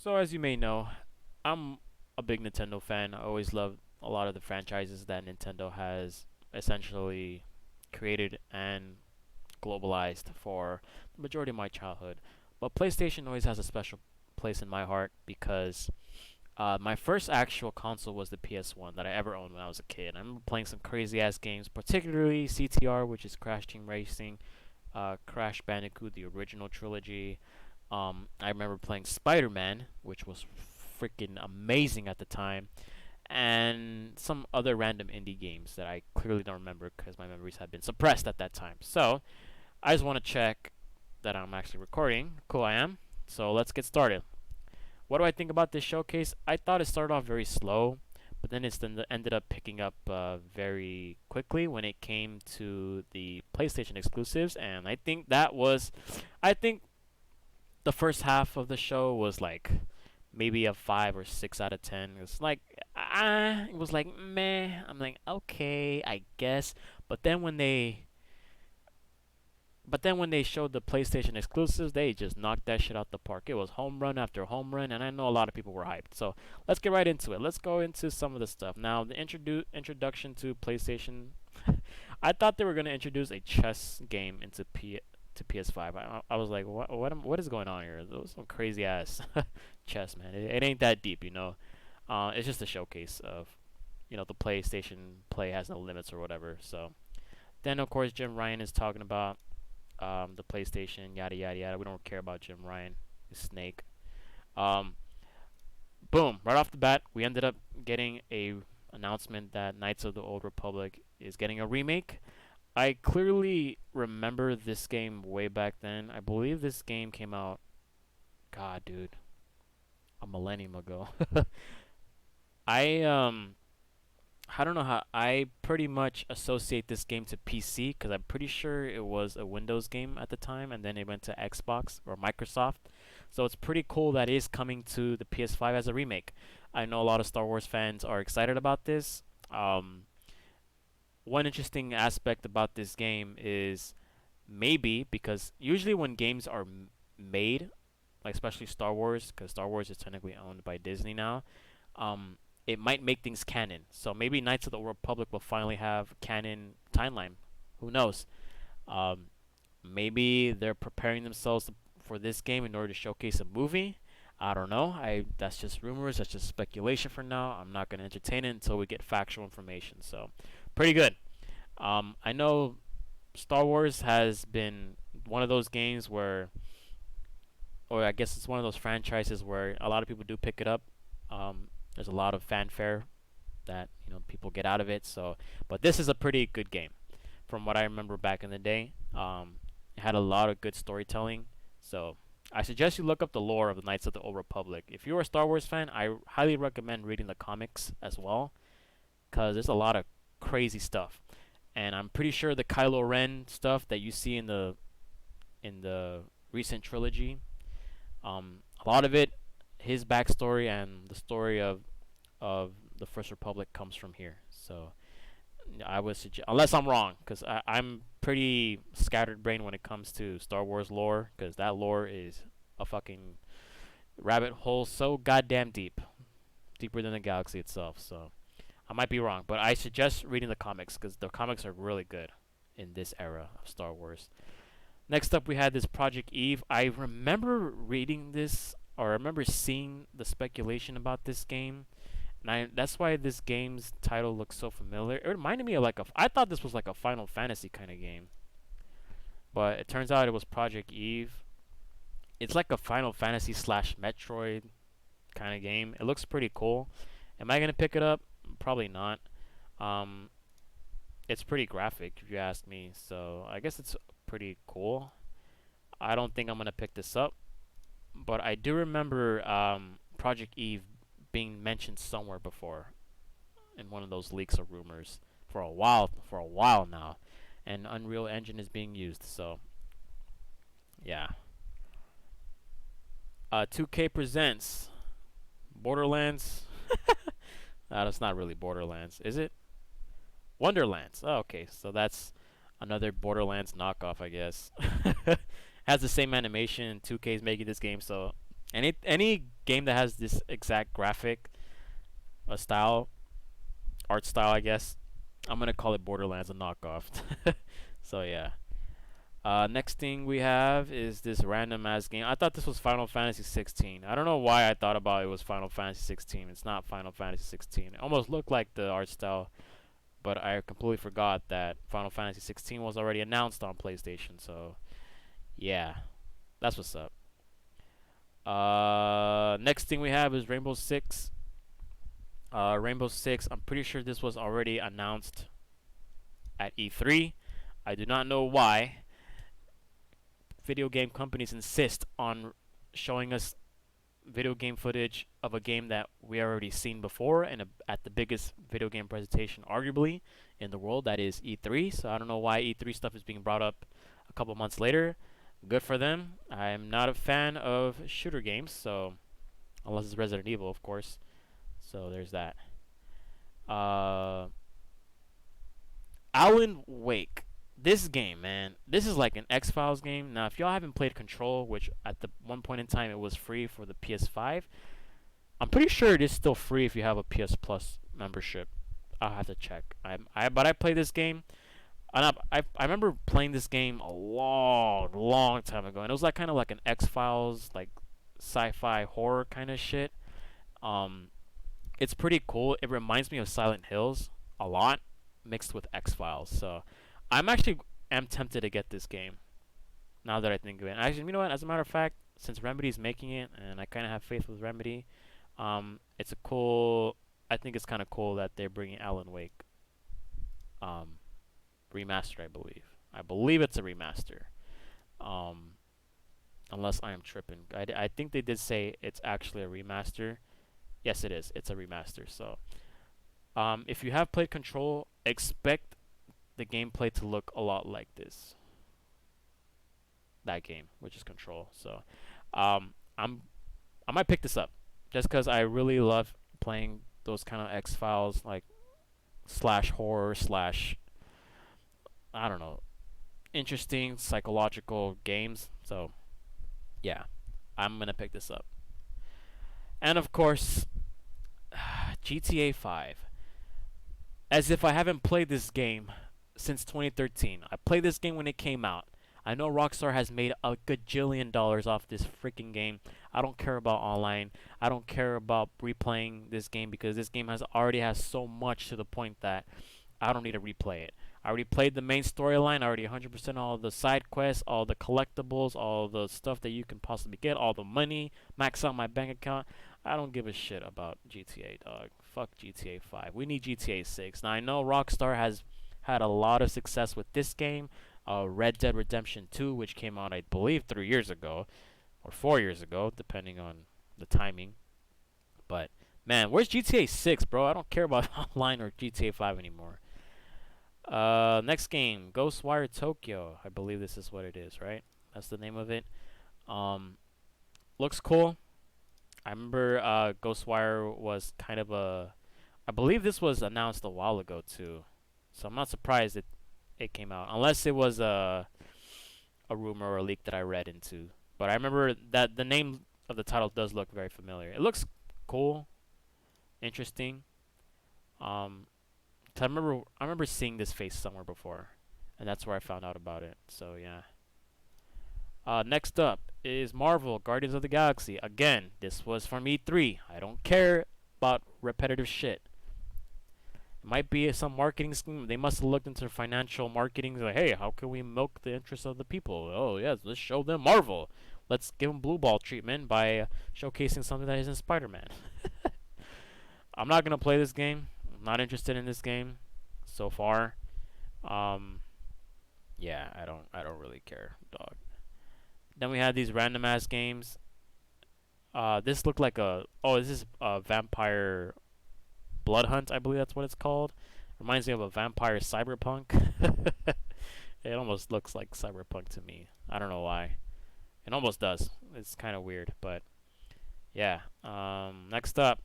So as you may know, I'm a big Nintendo fan. I always loved a lot of the franchises that Nintendo has essentially created and globalized for the majority of my childhood. But PlayStation always has a special place in my heart because my first actual console was the PS1 that I ever owned when I was a kid. I remember playing some crazy ass games, particularly CTR, which is Crash Team Racing, Crash Bandicoot, the original trilogy. I remember playing Spider-Man, which was freaking amazing at the time, and some other random indie games that I clearly don't remember because my memories had been suppressed at that time. So I just want to check that I'm actually recording. Cool, I am. So let's get started. What do I think about this showcase? I thought it started off very slow, but then it ended up picking up very quickly when it came to the PlayStation exclusives, and I think the first half of the show was like maybe a 5 or 6 out of 10. It was like meh. I'm like okay, I guess. But then when they but then when they showed the PlayStation exclusives, they just knocked that shit out the park. It was home run after home run, and I know a lot of people were hyped. So let's get right into it. Let's go into some of the stuff. Now, the introduction to PlayStation. I thought they were gonna introduce a chess game into PS5. I was like, what is going on here? Those some crazy ass chess, man. It ain't that deep, you know. It's just a showcase of, the PlayStation Play has no limits or whatever. So then, of course, Jim Ryan is talking about the PlayStation, yada yada yada. We don't care about Jim Ryan, Snake. Um, Boom! Right off the bat, we ended up getting a announcement that Knights of the Old Republic is getting a remake. I clearly remember this game way back then. I believe this game came out, God, dude, a millennium ago. I I don't know how I pretty much associate this game to PC because I'm pretty sure it was a Windows game at the time, and then it went to Xbox or Microsoft. So it's pretty cool that it is coming to the PS5 as a remake. I know a lot of Star Wars fans are excited about this. One interesting aspect about this game is maybe because usually when games are made, like especially Star Wars, because Star Wars is technically owned by Disney now, it might make things canon. So maybe Knights of the Old Republic will finally have canon timeline. Who knows? Um, Maybe they're preparing themselves for this game in order to showcase a movie. I don't know. That's just rumors. That's just speculation for now. I'm not gonna entertain it until we get factual information. So, pretty good. I know Star Wars has been one of those games where, or I guess it's one of those franchises where a lot of people do pick it up. There's a lot of fanfare that people get out of it. So, but this is a pretty good game, from what I remember back in the day. It had a lot of good storytelling. So I suggest you look up the lore of the Knights of the Old Republic. If you're a Star Wars fan, I highly recommend reading the comics as well, cause there's a lot of crazy stuff. And I'm pretty sure the Kylo Ren stuff that you see in the recent trilogy, a lot of it, his backstory and the story of the First Republic comes from here. So I would suggest, unless I'm wrong, because I'm pretty scattered brain when it comes to Star Wars lore, because that lore is a fucking rabbit hole so goddamn deep, deeper than the galaxy itself. So I might be wrong, but I suggest reading the comics because the comics are really good in this era of Star Wars. Next up, we had this Project Eve. I remember reading this, or I remember seeing the speculation about this game, and that's why this game's title looks so familiar. It reminded me of I thought this was like a Final Fantasy kind of game, but it turns out it was Project Eve. It's like a Final Fantasy slash Metroid kind of game. It looks pretty cool. Am I gonna pick it up? Probably not. Um, it's pretty graphic if you ask me, so I guess it's pretty cool. I don't think I'm gonna pick this up, but I do remember Project Eve being mentioned somewhere before in one of those leaks or rumors for a while now, and Unreal Engine is being used. So yeah, 2K presents Borderlands. That's not really Borderlands, is it? Wonderlands. Oh, okay, so that's another Borderlands knockoff, I guess. Has the same animation. 2K is making this game, so Any game that has this exact graphic, style, art style, I guess, I'm gonna call it Borderlands a knockoff. So yeah. Next thing we have is this random ass game. I thought this was Final Fantasy 16. I don't know why I thought about it was Final Fantasy 16. It's not Final Fantasy 16. It almost looked like the art style, but I completely forgot that Final Fantasy 16 was already announced on PlayStation. So yeah, that's what's up. Next thing we have is Rainbow Six. Rainbow Six. I'm pretty sure this was already announced at E3. I do not know why video game companies insist on showing us video game footage of a game that we already seen before and at the biggest video game presentation arguably in the world, that is E3. So I don't know why E3 stuff is being brought up a couple months later. Good for them. I'm not a fan of shooter games, so unless it's Resident Evil, of course. So there's that. uh Alan Wake. This game, man, this is like an X-Files game. Now, if y'all haven't played Control, which at the one point in time it was free for the PS5, I'm pretty sure it is still free if you have a PS Plus membership. I'll have to check. But I played this game, and I remember playing this game a long time ago, and it was like kind of like an X-Files, like sci-fi horror kind of shit. Um, it's pretty cool. It reminds me of Silent Hills a lot, mixed with X-Files. So I'm actually am tempted to get this game now that I think of it. Actually, you know what? As a matter of fact, since Remedy's making it, and I kind of have faith with Remedy, it's a cool. I think it's kind of cool that they're bringing Alan Wake, um, remastered. I believe it's a remaster. Um, unless I am tripping. I think they did say it's actually a remaster. Yes, it is. It's a remaster. So, if you have played Control, expect the gameplay to look a lot like this. That game, which is Control. So, I might pick this up just because I really love playing those kind of X Files like slash horror slash, I don't know, interesting psychological games. So yeah, I'm gonna pick this up. And of course, GTA 5. As if I haven't played this game since 2013. I played this game when it came out. I know Rockstar has made a gajillion dollars off this freaking game. I don't care about online. I don't care about replaying this game because this game already has so much to the point that I don't need to replay it. I already played the main storyline. I already 100% all the side quests, all the collectibles, all the stuff that you can possibly get, all the money, max out my bank account. I don't give a shit about GTA, dog. Fuck GTA 5. We need GTA 6. Now, I know Rockstar has had a lot of success with this game. Red Dead Redemption 2, which came out, I believe, 3 years ago or 4 years ago, depending on the timing. But man, where's GTA 6, bro? I don't care about online or GTA 5 anymore. Next game, Ghostwire Tokyo. I believe this is what it is, right? That's the name of it. Um, looks cool. I remember Ghostwire was kind of a. I believe this was announced a while ago too, so I'm not surprised it came out, unless it was a rumor or a leak that I read into. But I remember that the name of the title does look very familiar. It looks cool, interesting. Um, I remember seeing this face somewhere before, and that's where I found out about it. So yeah. Next up is Marvel Guardians of the Galaxy. Again, this was from E3. I don't care about repetitive shit. It might be some marketing scheme. They must have looked into financial marketing. Like, hey, how can we milk the interests of the people? Oh, yes, let's show them Marvel. Let's give them blue ball treatment by showcasing something that isn't Spider-Man. I'm not gonna play this game. I'm not interested in this game so far. Um, yeah, I don't really care, dog. Then we had these random ass games. This looked like this is a vampire blood hunt. I believe that's what it's called. Reminds me of a vampire cyberpunk. It almost looks like cyberpunk to me. I don't know why. It almost does. It's kind of weird, but yeah. Next up,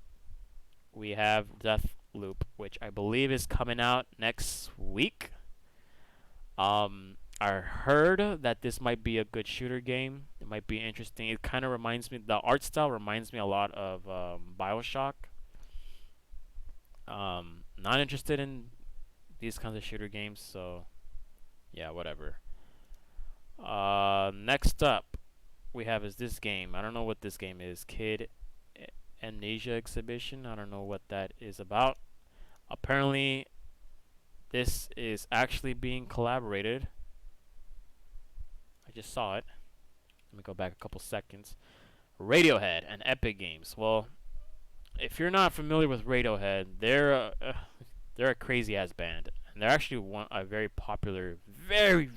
we have Deathloop, which I believe is coming out next week. I heard that this might be a good shooter game. It might be interesting. It kind of reminds me, the art style reminds me a lot of Bioshock. Not interested in these kinds of shooter games, so yeah, whatever. Next up, we have is this game. I don't know what this game is. Amnesia Exhibition. I don't know what that is about. Apparently, this is actually being collaborated. I just saw it. Let me go back a couple seconds. Radiohead and Epic Games. Well, if you're not familiar with Radiohead, they're a crazy ass band, and they're actually a very popular, very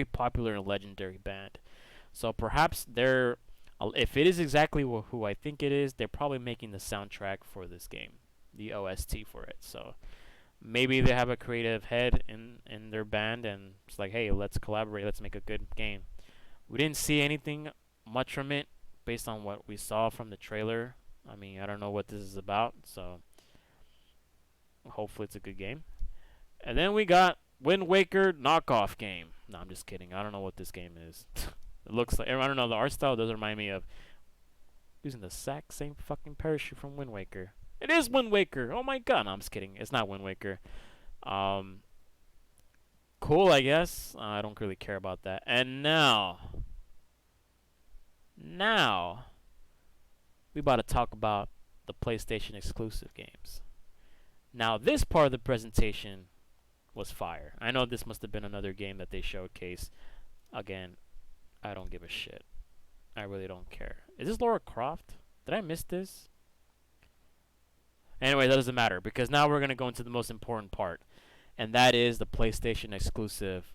popular and legendary band. So perhaps they're, if it is exactly who I think it is, they're probably making the soundtrack for this game, the OST for it. So maybe they have a creative head in their band, and it's like, hey, let's collaborate, let's make a good game. We didn't see anything much from it based on what we saw from the trailer. I mean, I don't know what this is about, so hopefully it's a good game. And then we got Wind Waker knockoff game. No, I'm just kidding. I don't know what this game is. It looks like, I don't know, the art style does remind me of using the exact same fucking parachute from Wind Waker. It is Wind Waker. Oh my god. No, I'm just kidding. It's not Wind Waker. Cool, I guess. I don't really care about that. And now, we about to talk about the PlayStation exclusive games. Now, this part of the presentation was fire. I know this must have been another game that they showcased. Again, I don't give a shit. I really don't care. Is this Lara Croft? Did I miss this? Anyway, that doesn't matter, because now we're going to go into the most important part. And that is the PlayStation exclusive.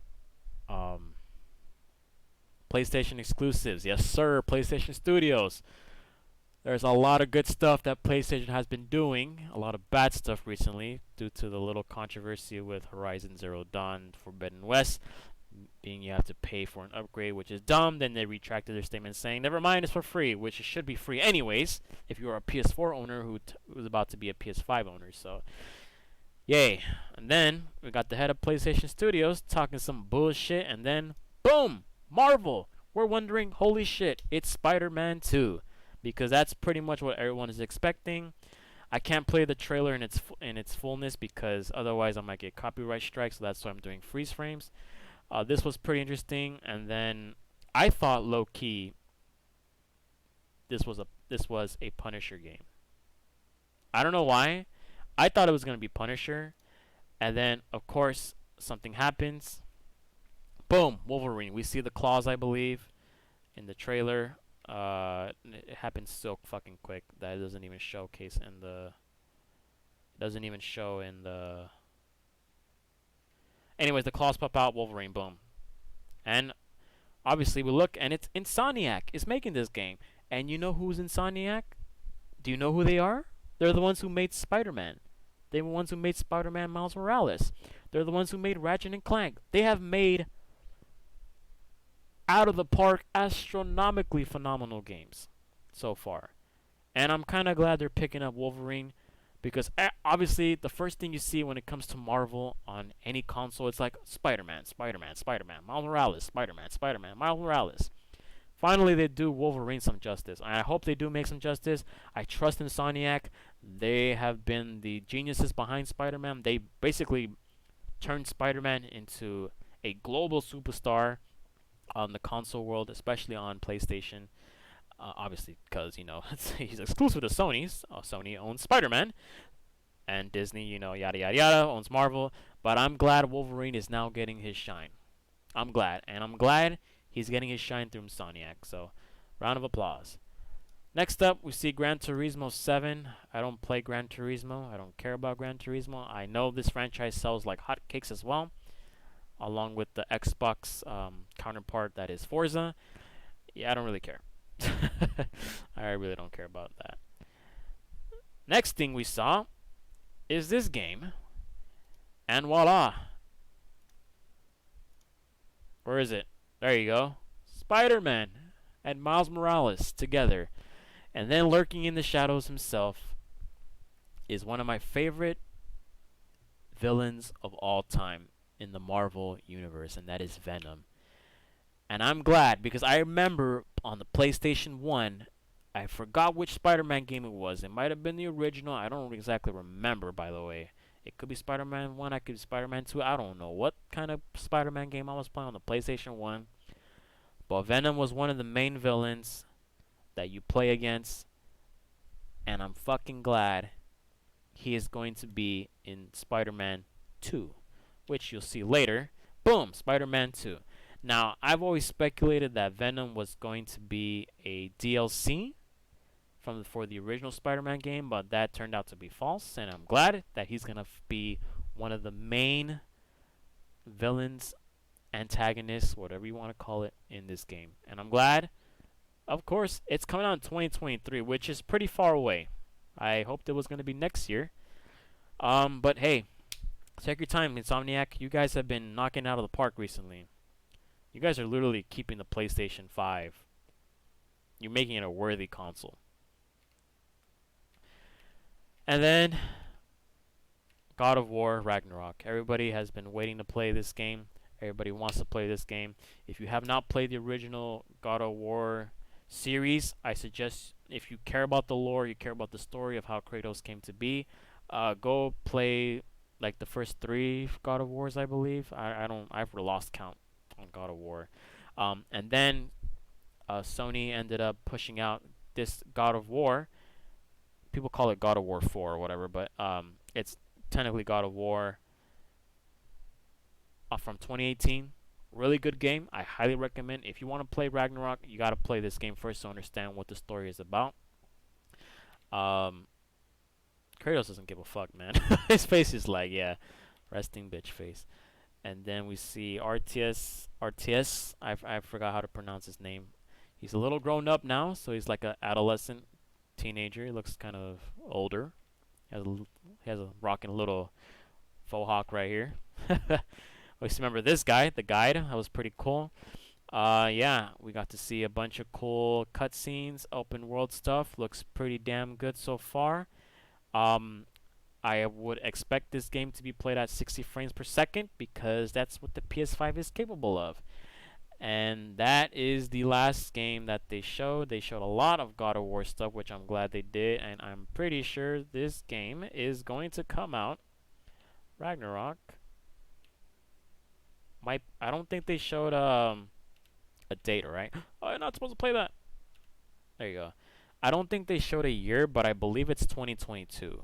PlayStation exclusives. Yes, sir. PlayStation Studios. There's a lot of good stuff that PlayStation has been doing. A lot of bad stuff recently due to the little controversy with Horizon Zero Dawn Forbidden West being you have to pay for an upgrade, which is dumb. Then they retracted their statement saying, never mind, it's for free, which it should be free anyways if you're a PS4 owner who was about to be a PS5 owner. So, yay. And then we got the head of PlayStation Studios talking some bullshit, and then, boom, Marvel. We're wondering, holy shit, it's Spider-Man 2. Because that's pretty much what everyone is expecting. I can't play the trailer in its fullness because otherwise I might get copyright strikes. So that's why I'm doing freeze frames. This was pretty interesting, and then I thought low key this was a Punisher game. I don't know why. I thought it was gonna be Punisher, and then of course something happens. Boom, Wolverine. We see the claws, I believe, in the trailer. It happens so fucking quick that it doesn't even showcase in the. It doesn't even show in the. Anyways, the claws pop out, Wolverine, boom, and obviously we look, and it's Insomniac is making this game, and you know who's Insomniac? Do you know who they are? They're the ones who made Spider-Man. They're the ones who made Spider-Man Miles Morales. They're the ones who made Ratchet and Clank. They have made out of the park, astronomically phenomenal games so far. And I'm kind of glad they're picking up Wolverine because obviously the first thing you see when it comes to Marvel on any console, it's like Spider-Man, Spider-Man, Spider-Man, Miles Morales, Spider-Man, Spider-Man, Miles Morales. Finally, they do Wolverine some justice. I hope they do make some justice. I trust Insomniac. They have been the geniuses behind Spider-Man. They basically turned Spider-Man into a global superstar on the console world, especially on PlayStation. Obviously, because he's exclusive to Sony. Sony owns Spider-Man, and Disney, yada yada yada, owns Marvel. But I'm glad Wolverine is now getting his shine. I'm glad, and I'm glad he's getting his shine through Insomniac. So, round of applause. Next up, we see Gran Turismo 7. I don't play Gran Turismo. I don't care about Gran Turismo. I know this franchise sells like hotcakes as well, along with the Xbox counterpart that is Forza. Yeah, I don't really care. I really don't care about that. Next thing we saw is this game. And voila. Where is it? There you go. Spider-Man and Miles Morales together. And then lurking in the shadows himself is one of my favorite villains of all time in the Marvel universe, and that is Venom. And I'm glad because I remember on the PlayStation 1, I forgot which Spider-Man game it was. It might have been the original. I don't exactly remember, by the way. It could be Spider-Man 1, I could be Spider-Man 2. I don't know what kind of Spider-Man game I was playing on the PlayStation 1. But Venom was one of the main villains that you play against. And I'm fucking glad he is going to be in Spider-Man 2, which you'll see later. Boom, Spider-Man 2. Now, I've always speculated that Venom was going to be a DLC for the original Spider-Man game, but that turned out to be false, and I'm glad that he's going to be one of the main villains, antagonists, whatever you want to call it, in this game. And I'm glad, of course, it's coming out in 2023, which is pretty far away. I hoped it was going to be next year. But hey, take your time, Insomniac. You guys have been knocking out of the park recently. You guys are literally keeping the PlayStation 5. You're making it a worthy console. And then, God of War Ragnarok. Everybody has been waiting to play this game. Everybody wants to play this game. If you have not played the original God of War series, I suggest, if you care about the lore, you care about the story of how Kratos came to be, go play like the first 3 God of Wars, I believe. I've lost count on God of War. And then Sony ended up pushing out this God of War. People call it God of War 4 or whatever, but it's technically God of War from 2018. Really good game. I highly recommend. If you want to play Ragnarok, you got to play this game first to understand what the story is about. Kratos doesn't give a fuck, man. His face is like, yeah, resting bitch face. And then we see RTS. I forgot how to pronounce his name. He's a little grown up now, so he's like an adolescent teenager. He looks kind of older. He has a rocking little faux hawk right here. We remember this guy, the guide. That was pretty cool. Yeah, we got to see a bunch of cool cutscenes, open world stuff. Looks pretty damn good so far. I would expect this game to be played at 60 frames per second because that's what the PS5 is capable of. And that is the last game that they showed. They showed a lot of God of War stuff, which I'm glad they did. And I'm pretty sure this game is going to come out. Ragnarok. I don't think they showed a date, right? Oh, you're not supposed to play that. There you go. I don't think they showed a year, but I believe it's 2022.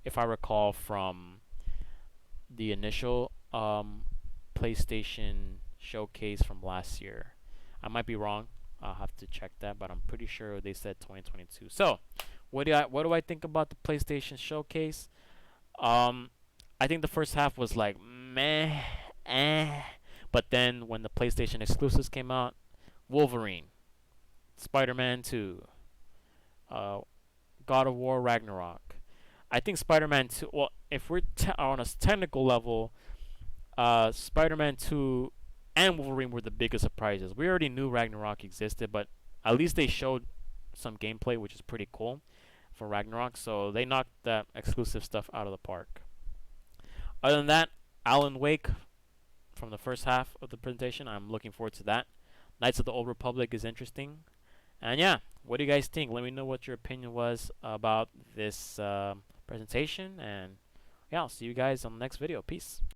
If I recall from the initial PlayStation showcase from last year. I might be wrong. I'll have to check that, but I'm pretty sure they said 2022. So, what do I think about the PlayStation showcase? I think the first half was like meh, but then when the PlayStation exclusives came out, Wolverine, Spider-Man 2, God of War Ragnarok. I think Spider-Man 2. Well, if we're on a technical level, Spider-Man 2 and Wolverine were the biggest surprises. We already knew Ragnarok existed, but at least they showed some gameplay, which is pretty cool for Ragnarok. So they knocked that exclusive stuff out of the park. Other than that, Alan Wake from the first half of the presentation, I'm looking forward to that. Knights of the Old Republic is interesting. And yeah, what do you guys think? Let me know what your opinion was about this presentation. And yeah, I'll see you guys on the next video. Peace.